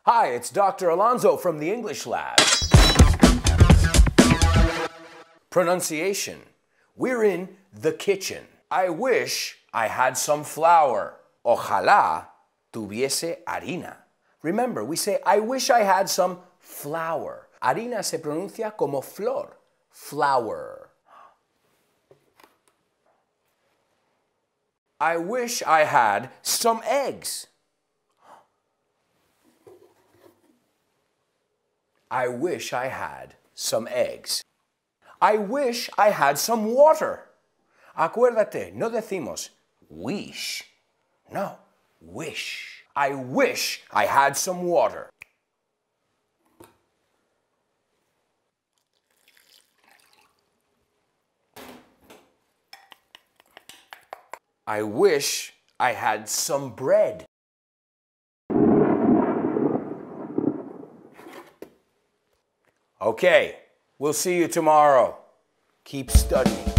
Hi, it's Dr. Alonso from the English Lab. Pronunciation. We're in the kitchen. I wish I had some flour. Ojalá tuviese harina. Remember, we say, I wish I had some flour. Harina se pronuncia como flor. Flour. I wish I had some eggs. I wish I had some eggs. I wish I had some water. Acuérdate, no decimos wish. No, wish. I wish I had some water. I wish I had some bread. Okay, we'll see you tomorrow. Keep studying.